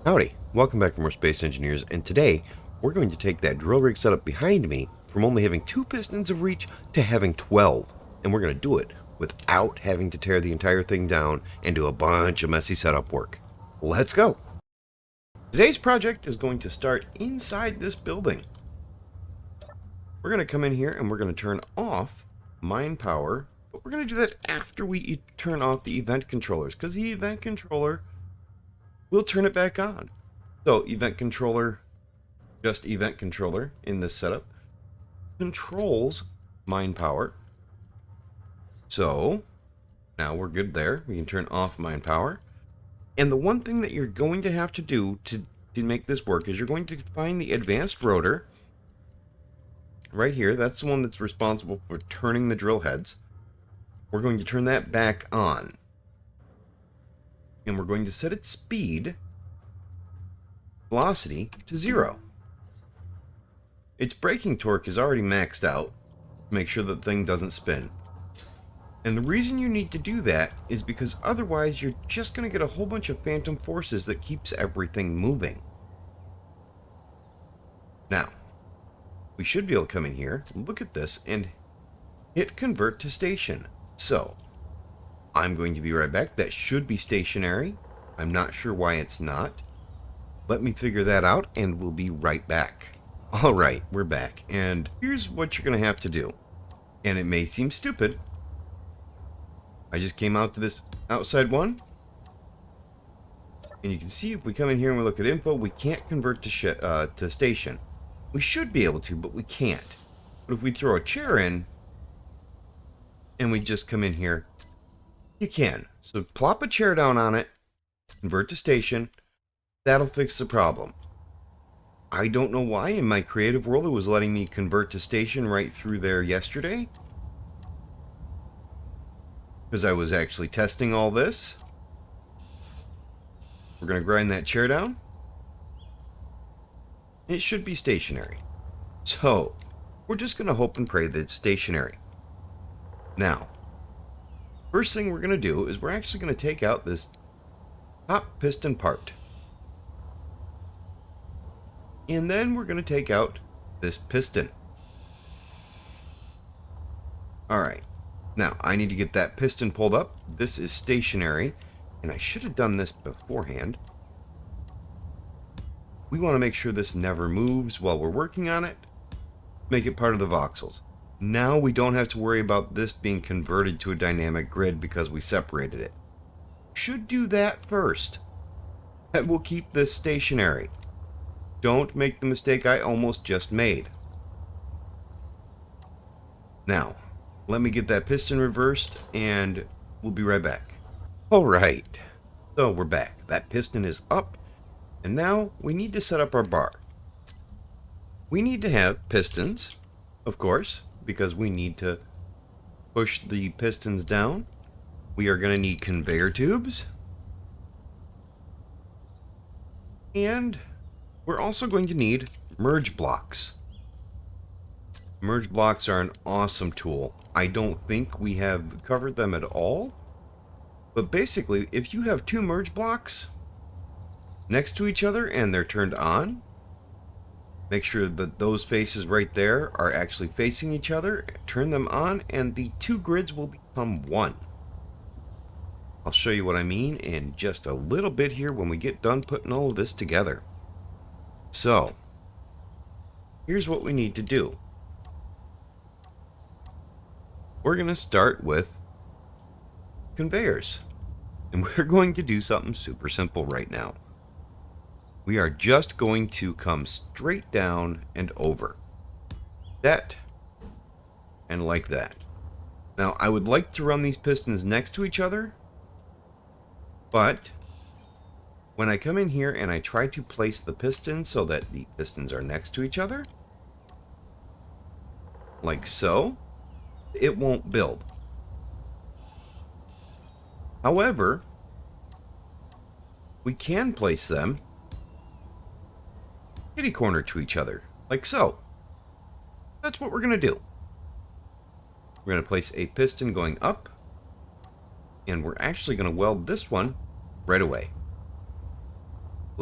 Howdy, welcome back for more Space Engineers, and today we're going to take that drill rig setup behind me from only having 2 pistons of reach to having 12, and we're going to do it without having to tear the entire thing down and do a bunch of messy setup work. Let's go! Today's project is going to start inside this building. We're going to come in here and we're going to turn off mine power, but we're going to do that after we turn off the event controllers, because the event controller will turn it back on. So event controller, just event controller in this setup, controls mine power. So now we're good there. We can turn off mine power. And the one thing that you're going to have to do to make this work is you're going to find the advanced rotor right here. That's the one that's responsible for turning the drill heads. We're going to turn that back on. And we're going to set its speed, velocity, to 0. Its braking torque is already maxed out to make sure that the thing doesn't spin. And the reason you need to do that is because otherwise you're just going to get a whole bunch of phantom forces that keeps everything moving. Now, we should be able to come in here, look at this, and hit convert to station. So, I'm going to be right back. That should be stationary. I'm not sure why it's not. Let me figure that out and we'll be right back. Alright, we're back. And here's what you're going to have to do. And it may seem stupid. I just came out to this outside one. And you can see if we come in here and we look at info, we can't convert to station. We should be able to, but we can't. But if we throw a chair in and we just come in here, you can. So plop a chair down on it, convert to station. That'll fix the problem. I don't know why in my creative world it was letting me convert to station right through there yesterday. Because I was actually testing all this. We're going to grind that chair down. It should be stationary. So, we're just going to hope and pray that it's stationary. Now, first thing we're going to do is we're actually going to take out this top piston part. And then we're going to take out this piston. Alright. Now, I need to get that piston pulled up. This is stationary. And I should have done this beforehand. We want to make sure this never moves while we're working on it. Make it part of the voxels. Now we don't have to worry about this being converted to a dynamic grid because we separated it. Should do that first. That will keep this stationary. Don't make the mistake I almost just made. Now, let me get that piston reversed and we'll be right back. Alright, so we're back. That piston is up and now we need to set up our bar. We need to have pistons, of course, because we need to push the pistons down. We are going to need conveyor tubes. And we're also going to need merge blocks. Merge blocks are an awesome tool. I don't think we have covered them at all. But basically, if you have 2 merge blocks next to each other and they're turned on, make sure that those faces right there are actually facing each other, turn them on, and the 2 grids will become one. I'll show you what I mean in just a little bit here when we get done putting all of this together. So, here's what we need to do. We're going to start with conveyors. And we're going to do something super simple right now. We are just going to come straight down and over. That, and like that. Now, I would like to run these pistons next to each other, but when I come in here and I try to place the pistons so that the pistons are next to each other, like so, it won't build. However, we can place them kitty corner to each other, like so. That's what we're going to do. We're going to place a piston going up, and we're actually going to weld this one right away.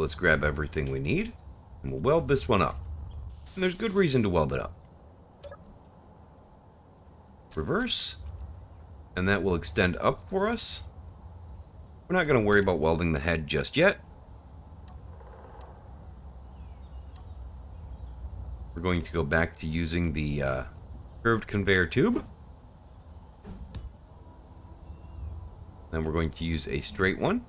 Let's grab everything we need, and we'll weld this one up. And there's good reason to weld it up. Reverse, and that will extend up for us. We're not going to worry about welding the head just yet. We're going to go back to using the curved conveyor tube. Then we're going to use a straight one.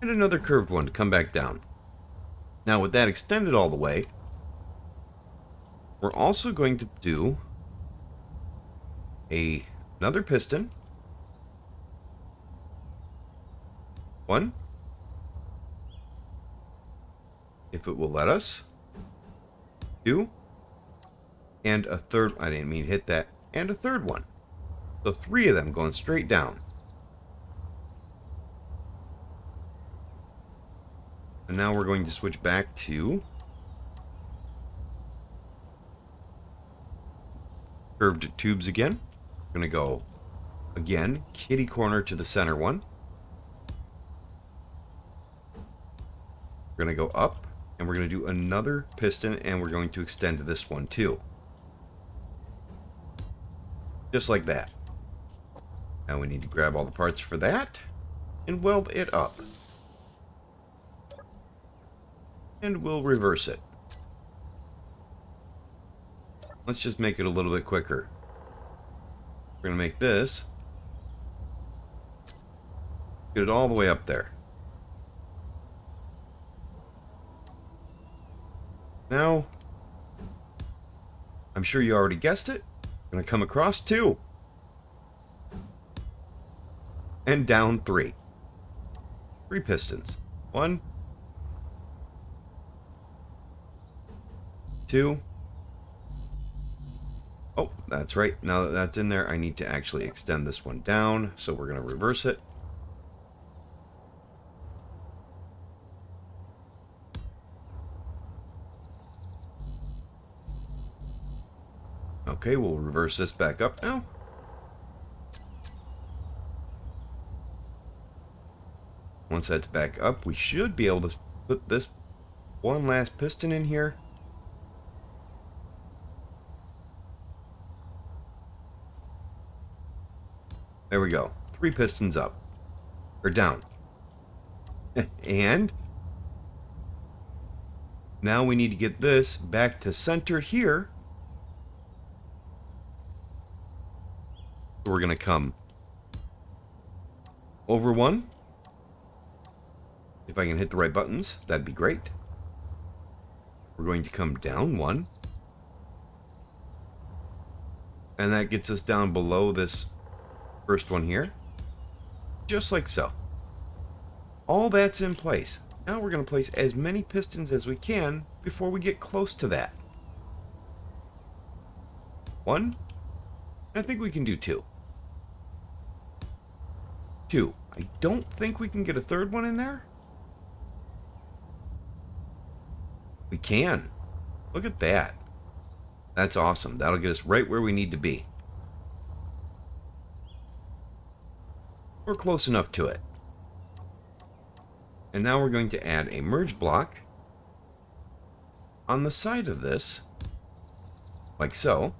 And another curved one to come back down. Now with that extended all the way, we're also going to do another piston. One. If it will let us. Two. And a third. I didn't mean to hit that. And a third one. So 3 of them going straight down. And now we're going to switch back to curved tubes again. We're going to go again, kitty corner to the center one. We're going to go up, and we're going to do another piston, and we're going to extend this one too. Just like that. Now we need to grab all the parts for that and weld it up. And we'll reverse it. Let's just make it a little bit quicker. We're going to make this. Get it all the way up there. Now, I'm sure you already guessed it. I'm going to come across 2. And down 3. 3 pistons. 1. 2. Oh, that's right. Now that that's in there, I need to actually extend this one down. So we're going to reverse it. Okay, we'll reverse this back up now. Once that's back up, we should be able to put this one last piston in here. There we go. 3 pistons up. Or down. And now we need to get this back to center here. We're going to come over 1. If I can hit the right buttons, that'd be great. We're going to come down 1. And that gets us down below this first one here. Just like so. All that's in place. Now we're going to place as many pistons as we can before we get close to that. 1. I think we can do 2. 2. I don't think we can get a third one in there. We can. Look at that. That's awesome. That'll get us right where we need to be. We're close enough to it. And now we're going to add a merge block on the side of this, like so,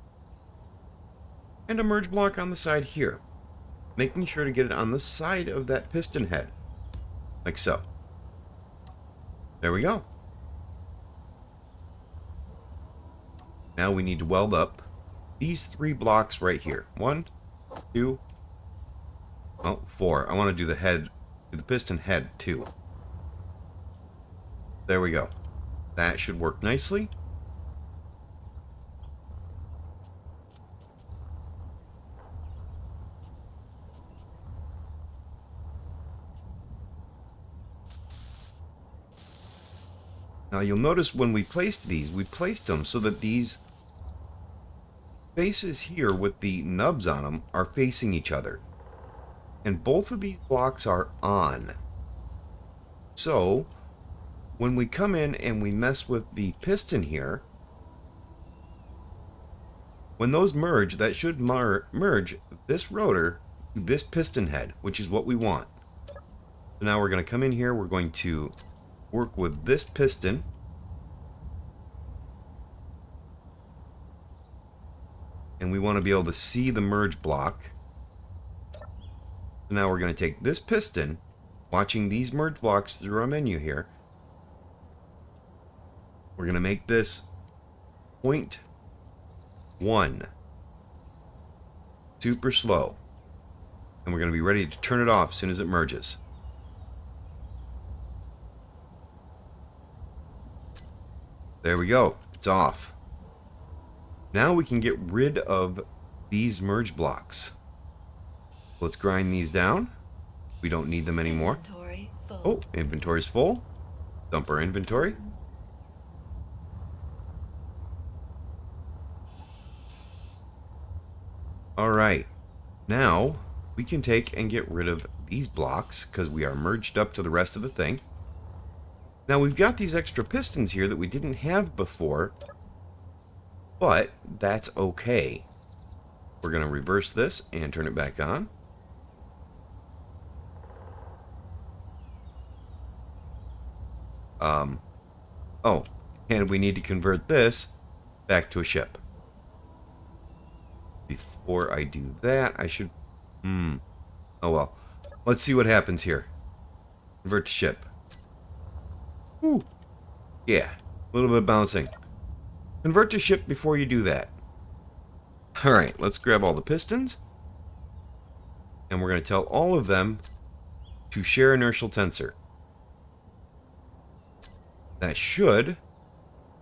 and a merge block on the side here, making sure to get it on the side of that piston head, like so. There we go. Now we need to weld up these 3 blocks right here. 1, 2, 4. I want to do the head, the piston head too. There we go. That should work nicely. Now you'll notice when we placed these, we placed them so that these faces here with the nubs on them are facing each other. And both of these blocks are on. So when we come in and we mess with the piston here, when those merge, that should merge this rotor to this piston head, which is what we want. So now we're going to come in here. We're going to work with this piston. And we want to be able to see the merge block. So now we're going to take this piston, watching these merge blocks through our menu here. We're going to make this 0.1. Super slow. And we're going to be ready to turn it off as soon as it merges. There we go. It's off. Now we can get rid of these merge blocks. Let's grind these down. We don't need them anymore. Inventory full. Oh, inventory's full. Dump our inventory. All right. Now we can take and get rid of these blocks because we are merged up to the rest of the thing. Now we've got these extra pistons here that we didn't have before, but that's okay. We're going to reverse this and turn it back on. Oh, and we need to convert this back to a ship. Before I do that, I should... Oh well. Let's see what happens here. Convert to ship. Whew. Yeah, a little bit of bouncing. Convert to ship before you do that. Alright, let's grab all the pistons. And we're going to tell all of them to share inertial tensor. That should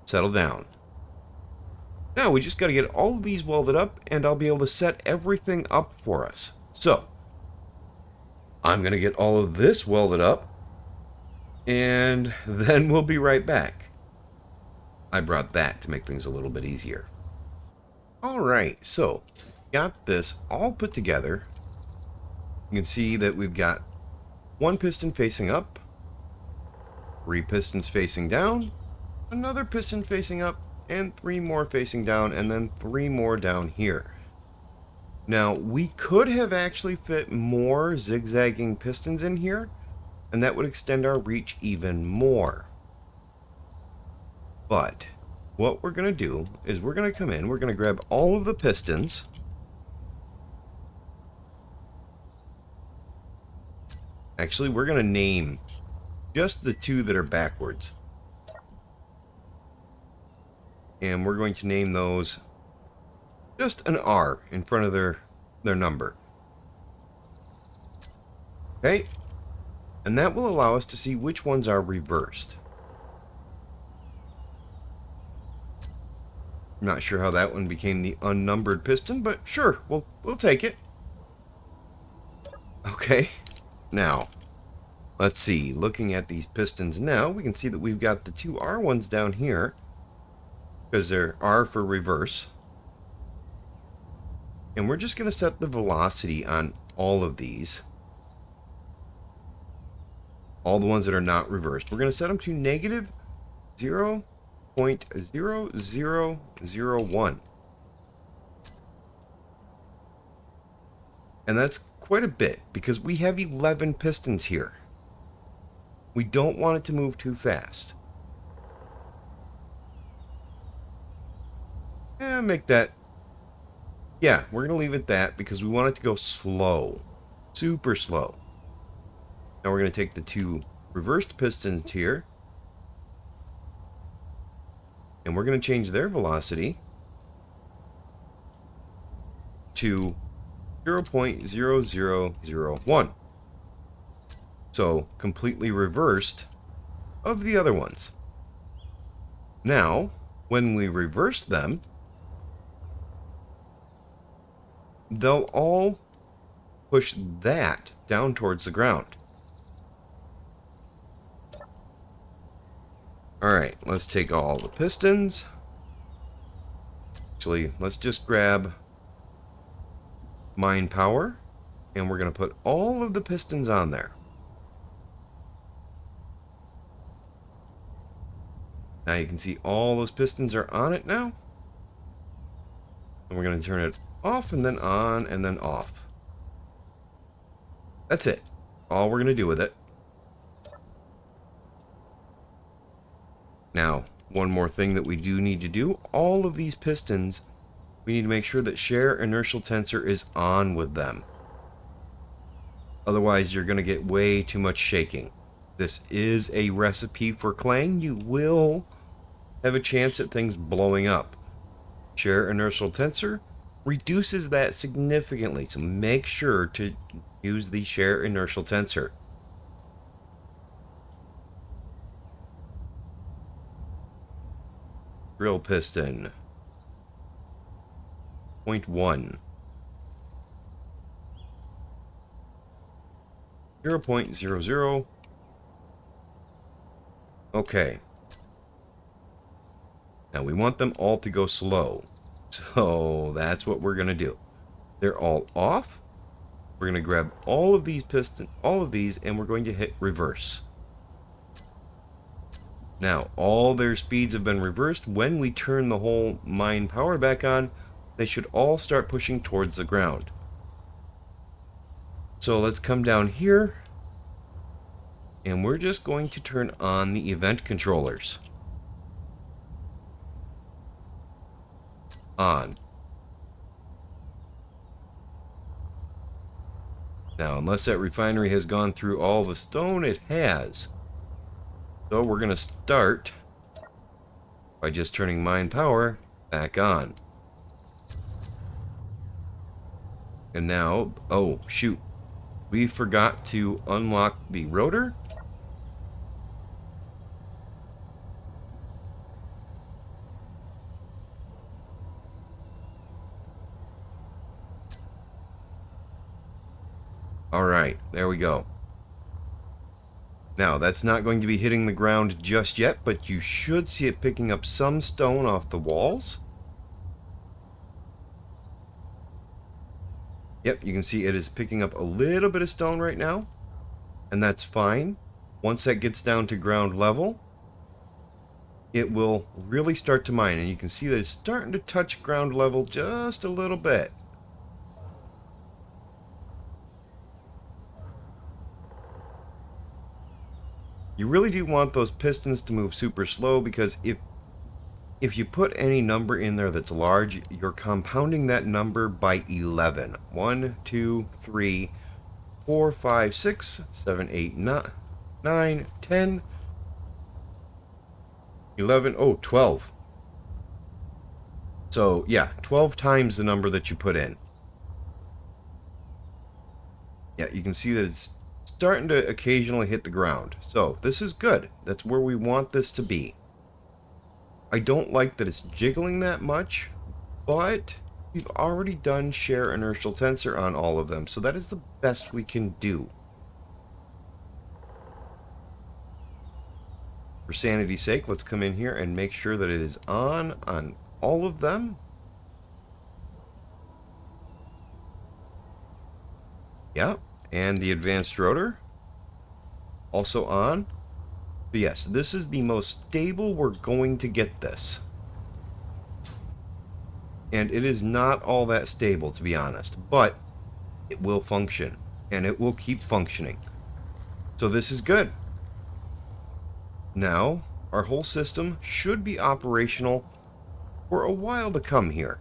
settle down. Now we just got to get all of these welded up, and I'll be able to set everything up for us. So, I'm going to get all of this welded up, and then we'll be right back. I brought that to make things a little bit easier. Alright, so, got this all put together. You can see that we've got one piston facing up, 3 pistons facing down, another piston facing up, and 3 more facing down, and then 3 more down here. Now, we could have actually fit more zigzagging pistons in here, and that would extend our reach even more. But what we're going to do is we're going to come in, we're going to grab all of the pistons. Actually, we're going to name just the 2 that are backwards. And we're going to name those just an R in front of their number. Okay? And that will allow us to see which ones are reversed. I'm not sure how that one became the unnumbered piston, but sure, we'll take it. Okay. Now, let's see. Looking at these pistons now, we can see that we've got the 2 R ones down here, because they're R for reverse. And we're just going to set the velocity on all of these. All the ones that are not reversed. We're going to set them to negative 0.0001. And that's quite a bit, because we have 11 pistons here. We don't want it to move too fast. Make that... Yeah, we're going to leave it that because we want it to go slow. Super slow. Now we're going to take the 2 reversed pistons here. And we're going to change their velocity to 0.0001. So, completely reversed of the other ones. Now, when we reverse them, they'll all push that down towards the ground. Alright, let's take all the pistons. Actually, let's just grab mine power, and we're going to put all of the pistons on there. Now you can see all those pistons are on it now. And we're going to turn it off and then on and then off. That's it. All we're going to do with it. Now, one more thing that we do need to do, all of these pistons, we need to make sure that shear inertial tensor is on with them. Otherwise, you're going to get way too much shaking. This is a recipe for clang. You will have a chance at things blowing up. Shear inertial tensor reduces that significantly, so make sure to use the shear inertial tensor. Drill piston 0.1, 0.00. Okay. Now we want them all to go slow. So that's what we're going to do. They're all off. We're going to grab all of these pistons, all of these, and we're going to hit reverse. Now, all their speeds have been reversed. When we turn the whole mine power back on, they should all start pushing towards the ground. So let's come down here, and we're just going to turn on the event controllers. On. Now, unless that refinery has gone through all the stone, it has. So we're going to start by just turning mine power back on. And now, oh shoot, we forgot to unlock the rotor. Alright, there we go. Now, that's not going to be hitting the ground just yet, but you should see it picking up some stone off the walls. Yep, you can see it is picking up a little bit of stone right now, and that's fine. Once that gets down to ground level, it will really start to mine, and you can see that it's starting to touch ground level just a little bit. You really do want those pistons to move super slow, because if you put any number in there that's large, you're compounding that number by 11. 1, 2, 3, 4, 5, 6, 7, 8, 9, 10, 11, oh, 12. So, yeah, 12 times the number that you put in. Yeah, you can see that it's starting to occasionally hit the ground. So, this is good. That's where we want this to be. I don't like that it's jiggling that much, but we've already done shear inertial tensor on all of them, so that is the best we can do. For sanity's sake, let's come in here and make sure that it is on all of them. Yeah, and the advanced rotor also on. But yes, this is the most stable we're going to get this. And it is not all that stable, to be honest, but it will function, and it will keep functioning. So this is good. Now, our whole system should be operational for a while to come here.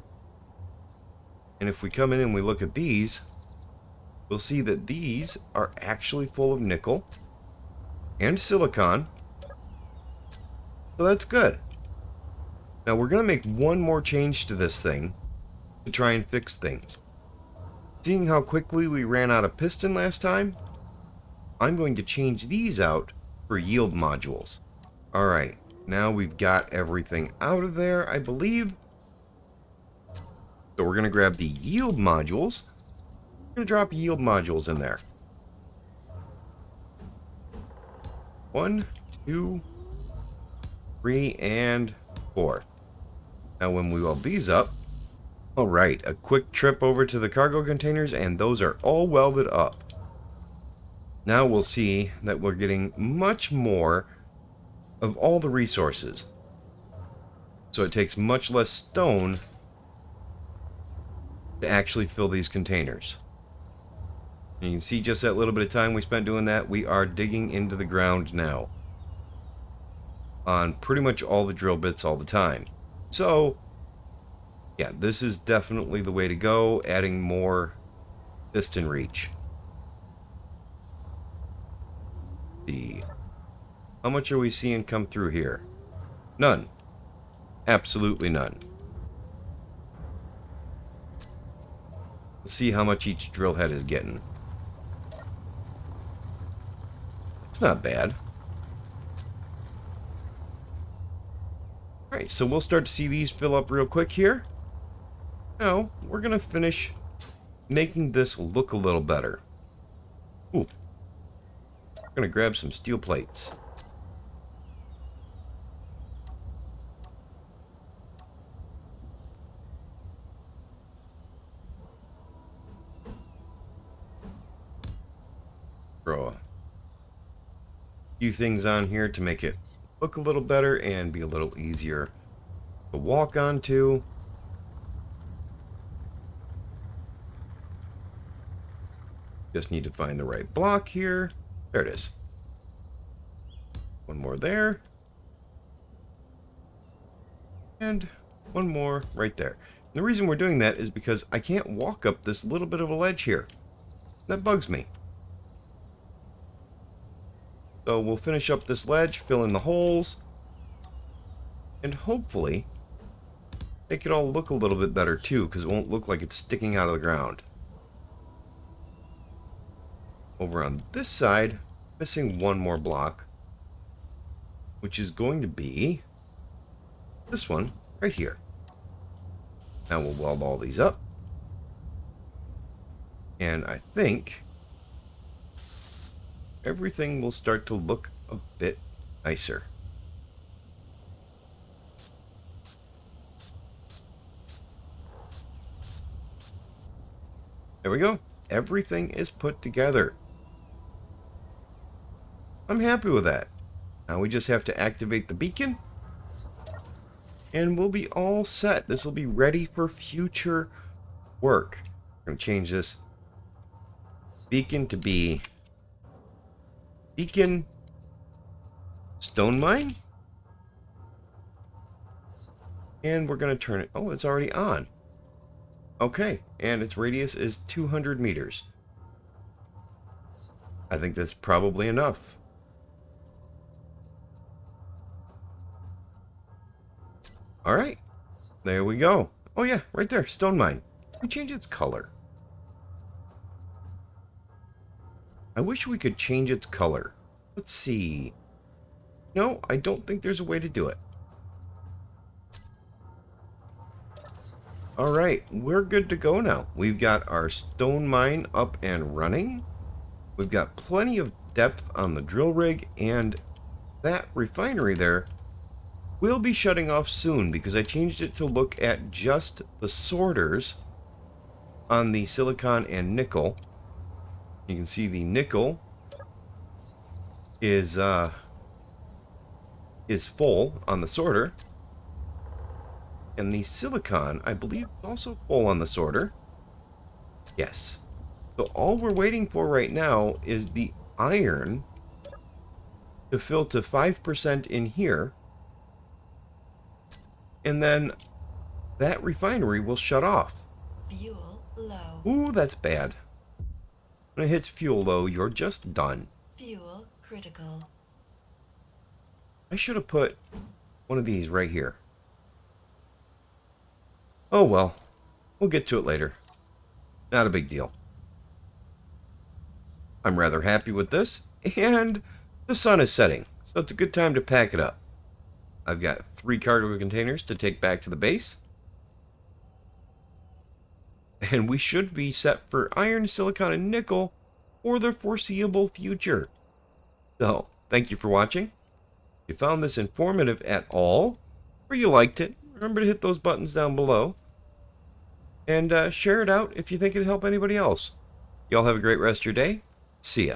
And if we come in and we look at these, we'll see that these are actually full of nickel and silicon. So that's good. Now we're going to make one more change to this thing to try and fix things. Seeing how quickly we ran out of piston last time, I'm going to change these out for yield modules. Alright, now we've got everything out of there, I believe. So we're going to grab the yield modules. We're going to drop yield modules in there. 1, 2, 3, and 4. Now when we weld these up, alright, a quick trip over to the cargo containers, and those are all welded up. Now we'll see that we're getting much more of all the resources. So it takes much less stone to actually fill these containers. And you can see just that little bit of time we spent doing that. We are digging into the ground now. on pretty much all the drill bits all the time. So, yeah, this is definitely the way to go, adding more piston reach. How much are we seeing come through here? None. Absolutely none. Let's see how much each drill head is getting. It's not bad. Alright, so we'll start to see these fill up real quick here. Now, we're going to finish making this look a little better. Ooh. I'm going to grab some steel plates. Throw a few things on here to make it look a little better and be a little easier to walk onto. Just need to find the right block here. There it is. One more there. And one more right there. And the reason we're doing that is because I can't walk up this little bit of a ledge here. That bugs me. So we'll finish up this ledge, fill in the holes, and hopefully make it all look a little bit better too, because it won't look like it's sticking out of the ground. Over on this side, missing one more block, which is going to be this one right here. Now we'll weld all these up. And I think everything will start to look a bit nicer. There we go. Everything is put together. I'm happy with that. Now we just have to activate the beacon, and we'll be all set. This will be ready for future work. I'm going to change this beacon to be beacon stone mine. And we're going to turn it. Oh, it's already on. Okay, and its radius is 200 meters. I think that's probably enough. Alright, there we go. Oh yeah, right there, stone mine. Let me change its color. I wish we could change its color. Let's see. No, I don't think there's a way to do it. Alright, we're good to go now. We've got our stone mine up and running. We've got plenty of depth on the drill rig, and that refinery there will be shutting off soon because I changed it to look at just the sorters on the silicon and nickel. You can see the nickel is full on the sorter. And the silicon, I believe, is also full on the sorter. Yes. So all we're waiting for right now is the iron to fill to 5% in here. And then that refinery will shut off. Fuel low. Ooh, that's bad. When it hits fuel low, you're just done. Fuel critical. I should have put one of these right here. Oh well, we'll get to it later. Not a big deal. I'm rather happy with this, and the sun is setting, so it's a good time to pack it up. I've got 3 cargo containers to take back to the base. And we should be set for iron, silicon, and nickel for the foreseeable future. So, thank you for watching. If you found this informative at all, or you liked it, remember to hit those buttons down below. And share it out if you think it'd help anybody else. Y'all have a great rest of your day. See ya.